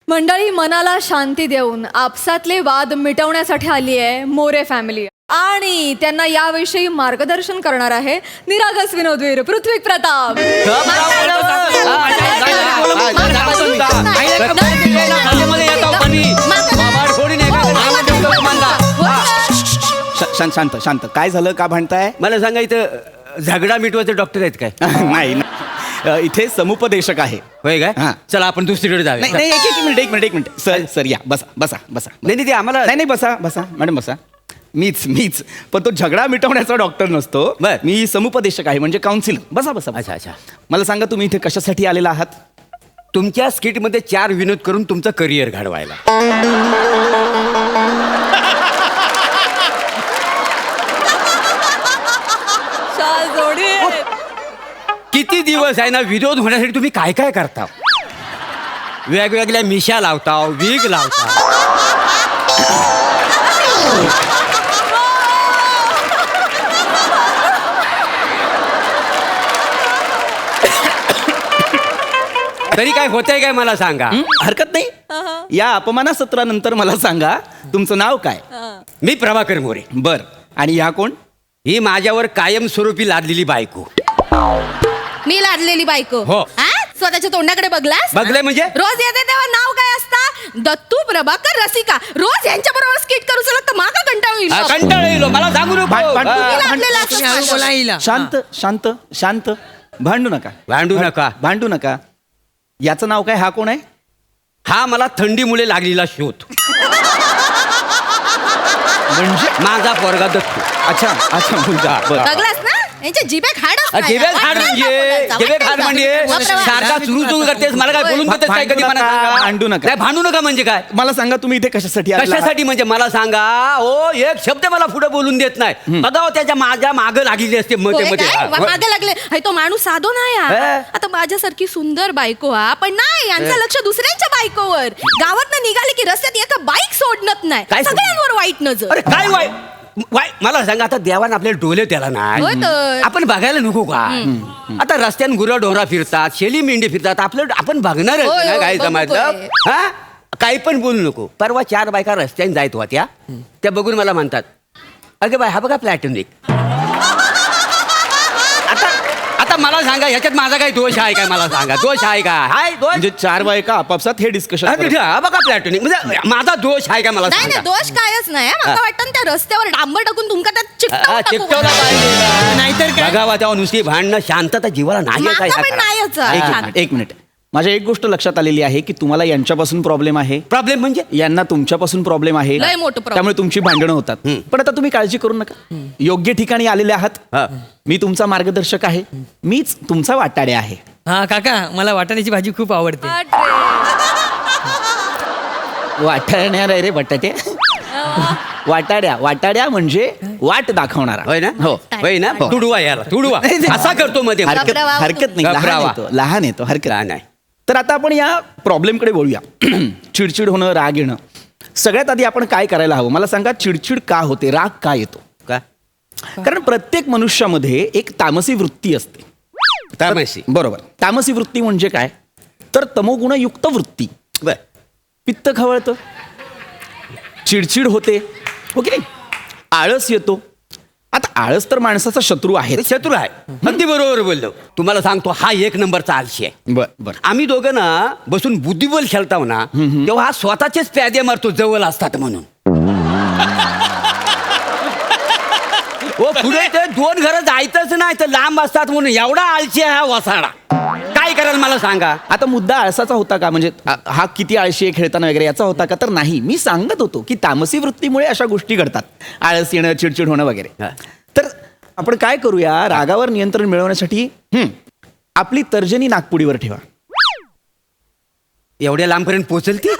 मंडळी मनाला शांती देऊन आपसातले वाद मिटवण्यासाठी आली आहे मोरे फॅमिली आणि त्यांना याविषयी मार्गदर्शन करणार आहे निरागस विनोदवीर पृथ्वी प्रताप. शांत शांत शांत. काय झालं, का भांडताय? मला सांगा, इथं झगडा मिटवायचे डॉक्टर आहेत काय? नाही इथे समुपदेशक आहे. होय काय? हां. चला आपण दुसरीकडे नाही जाऊया. नाही, एक मिनिट सर सर या बसा बसा बसा. नाही ते आम्हाला नाही बसा बसा मॅडम बसा. मीच पण तो झगडा मिटवण्याचा डॉक्टर नसतो. बर. मी समुपदेशक आहे, म्हणजे काउन्सिलर. बसा बसा. अच्छा अच्छा. मला सांगा, तुम्ही इथे कशासाठी आलेला आहात? तुमच्या स्किटमध्ये 4 विनोद करून तुमचं करिअर घडवायला. शाल जोडी. किती दिवस आहे ना, विनोद होण्यासाठी तुम्ही काय काय करता? वेगवेगळ्या मिशा लावता, विग लावता. तरी काय होतंय काय मला सांगा. हरकत नाही. या अपमाना सत्रानंतर मला सांगा, तुमचं नाव काय? मी प्रभाकर मोरे. बर. आणि ह्या कोण? ही माझ्यावर कायमस्वरूपी लादलेली बायको. मी लादलेली बायको. हो. हा? स्वतःच्या तोंडाकडे बघलास? बघलंय म्हणजे? रोज येते तेव्हा नाव काय असतं? दत्तू प्रभाकर रसिका. रोज यांच्या बरोबर स्किट करू लागतं. माका कंटाळू येईल. कंटाळा येईल मला सांगू नको. तुम्ही लादलेला असता. शांत शांत शांत. भांडू नका. भांडू नका. याचं नाव काय? हा कोण आहे? हा मला थंडीमुळे लागलेला शोध. म्हणजे माझा पोरगा दत्तू. अच्छा मुलगा. बरं. बघलास ना? यांच्या जिभेत हाडच नाही. जिभेत हाड वाटणार म्हणजे का बोलायचं? जिभेत हाड वाटणार म्हणजे का? वापरा. सारखा सुरू करतेस. मला काय बोलून देतेस काय कधी? मला सांगा. भांडू नका. नाही, भांडू नका म्हणजे काय? मला सांगा, तुम्ही इथे कशासाठी आलेला आहात? कशासाठी म्हणजे मला सांगा. ओ एक शब्द मला पुढे बोलून देत नाही. बघा त्याच्या माझ्या मागं लागलेली असते होय मध्ये काय? मागे लागले. हाय, तो माणूस साधो नाही हा. हे? आता माझ्यासारखी सुंदर बायको हा, पण नाही यांचं लक्ष दुसऱ्यांच्या बायकोवर. गावात निघाले की रस्त्यात एका बाईक सोडणत नाही. काय सोडणं? सगळ्यांवर वाईट नजर. अरे काय वाय मला सांगा, आता देवान आपल्याला डोले त्याला होय नाही. तर. आपण बघायला नको का? आता रस्त्यान गुरं डोंगरा फिरतात, शेली मेंढी फिरतात. आपलं आपण बघणार होय, ना होय, काय बघू समजलं? होय. हा काही पण बोलू नको. परवा 4 बायका रस्त्याने जायत होत्या. त्या बघून मला म्हणतात, अगे बाय हा बघा प्लॅटॉनिक. आता मला सांगा, ह्याच्यात माझा काही दोष आहे काय? मला सांगा, दोष आहे का? हाय दोष म्हणजे 4 बायका आपापसात हे डिस्कशन. हा बघा प्लॅटॉनिक म्हणजे माझा दोष आहे का? मला नाही नाही, सांगा. दोष कायच नाही. मला वाटतं त्या रस्त्यावर डांबर टाकून तुमका त्यात चिकटवला पाहिजे. नाहीतर काय? बघावा तेव्हा नुसती भांडणं, शांतता जीवाला नाही आहे काय? पण नाहीच. एक मिनिट. माझ्या एक गोष्ट लक्षात आलेली आहे की तुम्हाला यांच्यापासून प्रॉब्लेम आहे, प्रॉब्लेम म्हणजे यांना तुमच्यापासून प्रॉब्लेम आहे. लय मोठं problem. त्यामुळे तुमची भांडणं होतात. पण आता तुम्ही काळजी करू नका. योग्य ठिकाणी आलेले आहात. हा. मी तुमचा मार्गदर्शक आहे. मीच तुमचा वाटाडे आहे. हा काका, मला वाटाण्याची भाजी खूप आवडते. वाटाण्या नाही रे बटाटे. वाटाड्या म्हणजे वाट दाखवणारा. होय ना? हो. होय ना? हो. तुडवा याला तुडवा असा करतो मध्ये. हरकत नाही. घबरावा. लहान येतो हरकत लहान नाही. आहे. तर आता आपण या प्रॉब्लेमकडे बोलूया. चिडचिड होणं, राग येणं. सगळ्यात आधी आपण काय करायला हवं? मला सांगा, चिडचिड का होते, राग का येतो? का? कारण प्रत्येक मनुष्यामध्ये एक तामसी वृत्ती असते. तामसी. बरोबर. तामसी वृत्ती म्हणजे काय? तर तमोगुणयुक्त वृत्ती. बर. पित्त खवळतं, चिडचिड होते, हो की नाही? आळस येतो. आता आळस तर माणसाचा शत्रू आहे. शत्रू आहे. अगदी बरोबर बोललो. तुम्हाला सांगतो, हा 1 नंबरचा आळशी आहे. बर. आम्ही दोघं ना बसून बुद्धिबळ खेळताव ना, तेव्हा हा स्वतःचेच प्यादे मारतो जवळ असतात म्हणून. हो पुढे ते 2 घरं जायचंच नाही तर लांब असतात म्हणून एवढा आळशी आहे हा वसाडा. काय कराल मला सांगा? आता मुद्दा आळसाचा होता का? म्हणजे हा किती आळशी आहे खेळताना वगैरे याचा होता का? तर नाही. मी सांगत होतो की तामसी वृत्तीमुळे अशा गोष्टी घडतात. आळस येणं, चिडचिड होणं वगैरे. हा. तर आपण काय करूया? रागावर नियंत्रण मिळवण्यासाठी आपली तर्जनी नागपुडीवर ठेवा. एवढ्या लांबपर्यंत पोहोचल ती?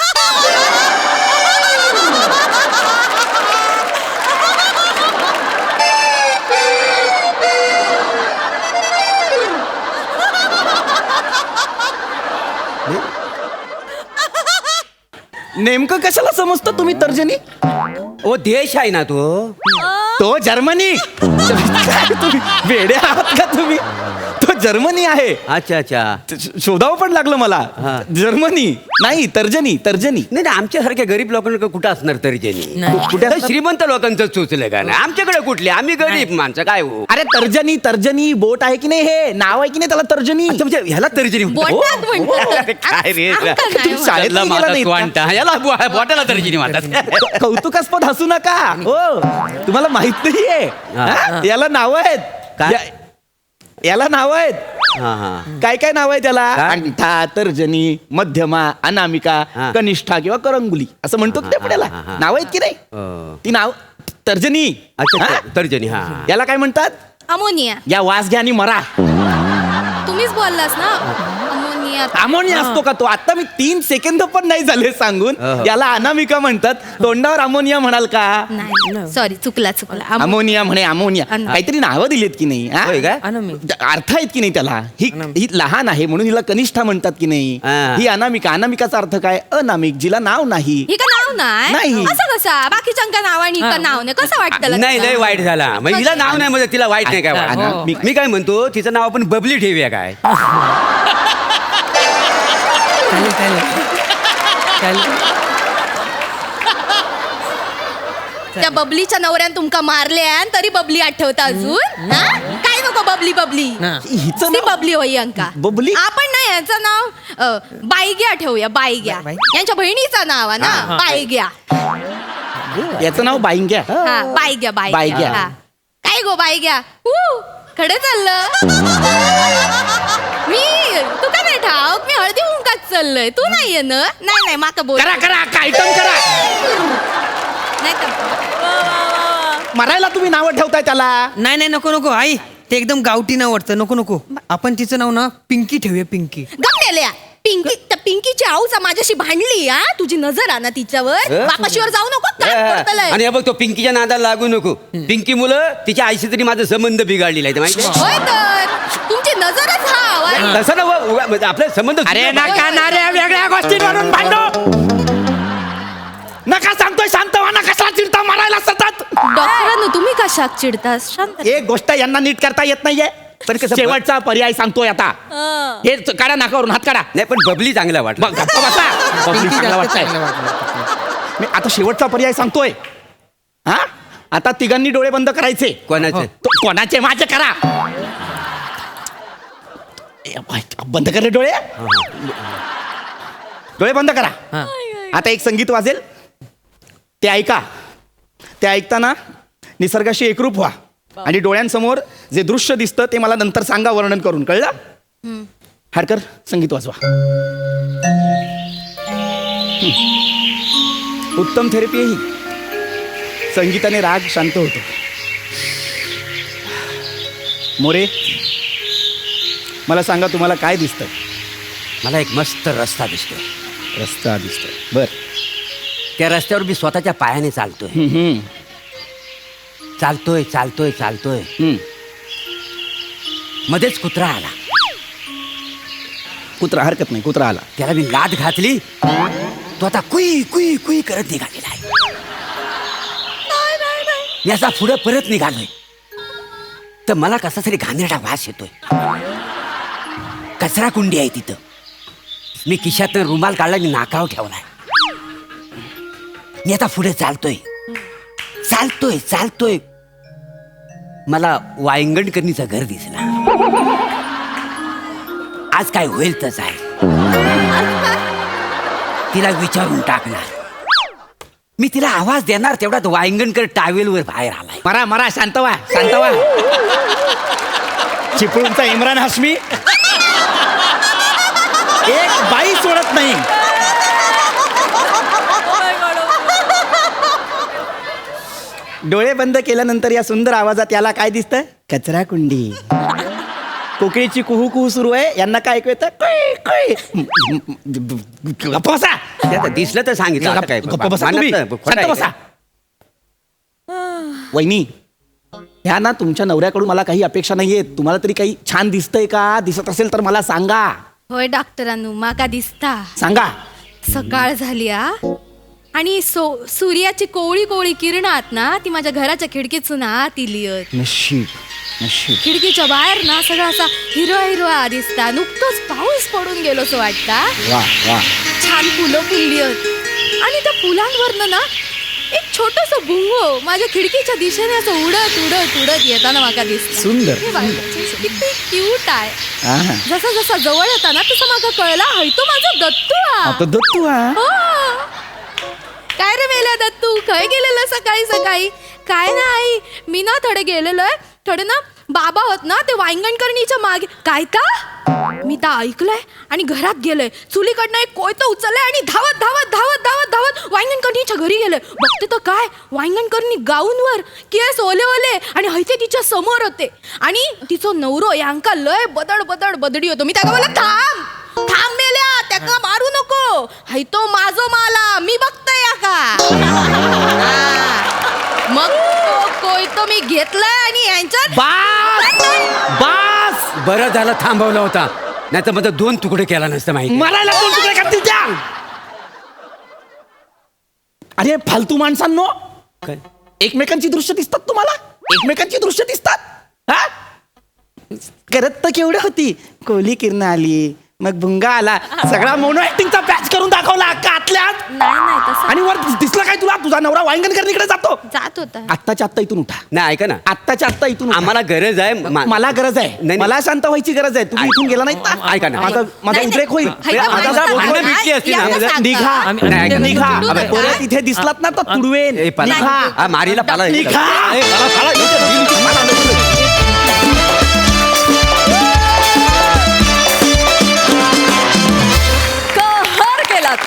नेमकं कशाला समजतं तुम्ही तर्जनी? ओ देश आहे ना तो. तो जर्मनी. तुम्ही वेडे आहात का तुम्ही? तो जर्मनी आहे. अच्छा अच्छा. शोधावं पण लागलं मला. जर्मनी नाही, तर्जनी. नाही नाही, आमच्यासारख्या गरीब लोकांकडे कुठं असणार तर्जनी? नाही. कुठे तर असतात? श्रीमंत लोकांचं चुचलं का नाही? आमच्याकडे कुठले? आम्ही गरीब माणसं काय हो. अरे तर्जनी बोट आहे की नाही, हे नाव आहे की नाही त्याला तर्जनी. अच्छा, म्हणजे ह्याला तर्जनी म्हणतात. बोटात म्हणतात. काय रे आमका नाही तुम्ही हो. शाळेत त्याला गेला माझा नाहीत का? त्वांटा. याला बोटाला तर्जनी म्हणतात. कौतुकास्पद हसू नका. हो, तुम्हाला माहित नाहीये. हा? याला नाव आहेत. काय? याला नाव आहेत. हा हा. काय काय नाव आहे त्याला? काय? अंगठा, तर्जनी, मध्यमा, अनामिका, हा. कनिष्ठा किंवा करंगुली असं म्हणतो की त्याला हा. नाव आहेत की नाही? ती नाव तर्जनी. अच्छा हा? तर्जनी. हा. याला काय म्हणतात? अमोनिया. या वास घ्या आणि मरा. तुम्हीच बोललास ना अमोनिया. अमोनिया असतो का तो? आता मी 3 सेकंद पण नाही झाले सांगून. याला अनामिका म्हणतात. तोंडावर अमोनिया म्हणाल का? नाही सॉरी, चुकला अमोनिया म्हणे, अमोनिया. अन्न. काहीतरी नावं दिलीत की नाही? हा? होय काय? अनामिका. अर्थ आहेत की नाही त्याला? ही लहान आहे म्हणून हिला कनिष्ठा म्हणतात की नाही? हा. ही अनामिका. अनामिकाचा अर्थ काय? अनामिक, जिला नाव नाही. ही का नाव नाही. नाही असं कसा बाकीच्या नाव आणि का नाव नाही कसं वाटतं नाही लय वाईट झाला. मग हिला नाव नाही म्हणजे तिला वाईट नाही काय अच्छा, वाटत? हो. मी काय म्हणतो, तिचं नाव आपण बबली ठेवूया काय? चालेल. त्या बबलीच्या नवऱ्यान तुमका मारले तरी बबली आठवता अजून हा? काय नको बबली हा. हिचं ती नाव बबली होई अंका बबली? आपण नाही याचं नाव बाईग्या ठेवूया. बाईग्या बाई? यांच्या बहिणीचं नाव आहे ना बाईग्या. याचं नाव बाईंग्या. हा बाईग्या बाईग्या. हा. काय गो बाईग्या खडे चाललं मी तू का नाही ठाऊक मी हळदी कुंकात चाललंय तू नाहीये ना. नाही माका बोल करा आयटम करा. नाही तर मरायला तुम्ही नावं ठेवताय त्याला. नाही नको आई, ते एकदम गावठी नाव वाटतं. नको आपण तिचं नाव ना पिंकी ठेवूया. पिंकी. गमलेल्या पिंकी त्या पिंकीची आऊचा माझ्याशी भांडली हा. तुझी नजर आहे ना तिच्यावर. वापाशीवर जाऊ नको काय पडतलंय. आणि हे बघ, तो पिंकीच्या नादाला लागू नको. पिंकी मुलं तिच्या आईशी तरी माझा संबंध बिघडलेला आहे, ते माहिती आहे? होय तर तुमची नजरच हा आवाज. तसं ना म्हणजे आपले संबंध. अरे नका ना रे वेगळ्या गोष्टींवरून भांडो. नका सांगतोय शांत व्हा. नका कशाला चिडता मारायला सतत. डॉक्टरांनो तुम्ही कशाक चिडतास शांत. एक गोष्ट यांना नीट करता येत नाहीये. पण कसं शेवटचा पर्याय सांगतोय आता. हे काढा नाकावरून, हात काढा. नाही, पण बबली चांगला वाटला. मग गप्प बसा. पिंकी चांगला जास्त वाटतंय. चांगलं वाटलं. मी आता शेवटचा पर्याय सांगतोय. हा, आता तिघांनी डोळे बंद करायचे. कोणाचे? कोणाचे? माझे करा. बंद कर रे डोळे. डोळे बंद करा. हा. आता एक संगीत वाजेल, ते ऐका. ते ऐकताना निसर्गाशी एकरूप व्हा आणि डोळ्यांसमोर जे दृश्य दिसतं ते मला नंतर सांगा वर्णन करून. कळलं? हाडकर संगीत वाजवा. उत्तम थेरपी आहे ही. संगीताने राग शांत होतो. मोरे, मला सांगा तुम्हाला काय दिसतंय? मला एक मस्त रस्ता दिसतोय. रस्ता दिसतोय. बर. त्या रस्त्यावर मी स्वतःच्या पायाने चालतोय. चालतोय. मध्येच कुत्रा आला. कुत्रा? हरकत नाही, कुत्रा आला. त्याला मी लाद घातली. तो आता कुई कुई कुई करत निघालेला आहे. मी असा पुढे परत निघालोय तर मला कसा तरी घाणेरडा वास येतोय. कचरा कुंडी आहे तिथं. मी खिशात रुमाल काढला, मी नाकावर ठेवलाय. मी आता पुढे चालतोय. मला वायंगणकरणीचं घर दिसला. आज काय होईल तसं आहे. तिला विचारून टाकणार. मी तिला आवाज देणार तेवढ्यात वायंगणकर टावेलवर बाहेर आलाय. मरा शांत व्हा. चिपळूणचा इम्रान हाशमी एक बाई सोडत नाही. डोळे बंद केल्यानंतर या सुंदर आवाजात याला काय दिसतं? कचरा कुंडी. कोकिळीची कुहू कुहू सुरू आहे. यांना काय ऐकू येतं? गप्प बसा. दिसलं तर सांगितलं. आता काय? गप्प बसा तुम्ही. खोटं शांत आहे बसा. का? वहिनी, ह्या ना तुमच्या नवऱ्याकडून मला काही अपेक्षा नाहीये. तुम्हाला तरी काही छान दिसतंय का? दिसत असेल तर मला सांगा. होय डॉक्टरांनो माका दिसता. सांगा. सकाळ झाली हा आणि सूर्याची कोवळी कोवळी किरणात ना ती माझ्या घराच्या खिडकीतून आत इली. नशीब. खिडकीच्या बाहेर ना सगळं असा हिरवा हिरवा दिसता. नुकतंच पाऊस पडून गेलो असं वाटता. वा वा. छान फुलं फुलली आहेत आणि त्या फुलांवरनं ना एक छोटस भुंगो माझ्या खिडकीच्या दिशेने असं उडत उडत उडत येताना मला दिसत. सुंदर. किती क्यूट आहे. आहा. जसा जसा जवळ येता ना तसं मला कळला हाय तो माझा दत्तू हा. आता दत्तू हा. हो. काय रे मेल्या दत्तू खय गेलेलं सकाळी सकाळी. काय नाही मी ना थोडे गेलेलोय थोडे ना बाबा होत ना ते वांगणकरणीच्या मागे. काय का मी तर ऐकलंय आणि घरात गेलोय चुलीकडनं एक कोयतं उचललंय आणि धावत धावत धावत धावत धावत वांगणकरणीच्या घरी गेलोय. बघते तर काय वांगणकरणी गाऊनवर केस ओले ओले आणि हैते तिच्या समोर होते आणि तिचं नवरो यांका लय बदड बदड बदडी होतो. मी त्या मला थांब थांब मेल्या त्याका मारू नको हाय तो माझो माला मी बघतोय या का. मग तो कोयतो मी घेतलाय आणि यांच्यात बास बरं झालं थांबवला होता नाही तर माझं 2 तुकडे केला नसतं माहिती. मरायला 2 तुकडे करतील त्या. अरे फालतू माणसांनो काय? एकमेकांची दृश्य दिसतात तुम्हाला. एकमेकांची दृश्य दिसतात हा. करत तर केवढी होती कोहली किरण आली मग भुंगा आला सगळा मोनो ऍक्टिंगचा पॅच करून दाखवला अक्का आतल्यात. नाही तसं आणि वर दिसलं काय तुला तुझा नवरा वांगणकरणीकडे जातो. जात होता. आत्ताच्या आत्ता इथून उठा. नाही ऐका ना आत्ताच्या आत्ता इथून उठा. आम्हाला गरज आहे मला गरज आहे नाही. मला शांत व्हायची गरज आहे. तुम्ही इथून गेला नाहीत ना. ऐका ना. माझा नाही, उद्रेक होईल. नाही. माझा ऐका, पोट भांडणं होईल. भेटली असती ना. या, सांगा. निघा नाही, ऐका. निघा तुडू नका. परत इथे दिसलात ना तर तुडवेन. ए, पाला. निघा. हा, मारीला पाला निघा. ए, पाला, कहर केलात.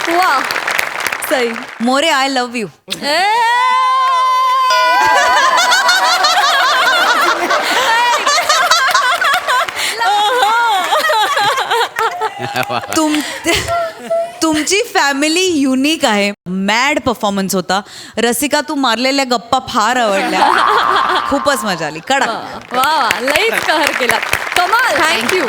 वा Sai. More I love you. तुमची फॅमिली युनिक आहे. मॅड परफॉर्मन्स होता. रसिका तू मारलेल्या गप्पा फार आवडल्या. खूपच मजा आली. कडक. वा वा लईच कहर केलात. कमाल. थँक्यू.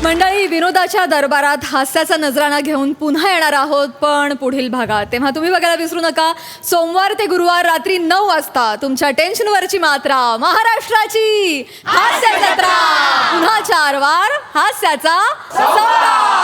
मंडळी विनोदाच्या दरबारात हास्याचा नजराणा घेऊन पुन्हा येणार आहोत पण पुढील भागात. तेव्हा तुम्ही बघायला विसरू नका सोमवार ते गुरुवार रात्री 9 वाजता तुमच्या टेन्शनवरची मात्रा महाराष्ट्राची हास्य जत्रा. पुन्हा 4 वार हास्याचा सप्ताह.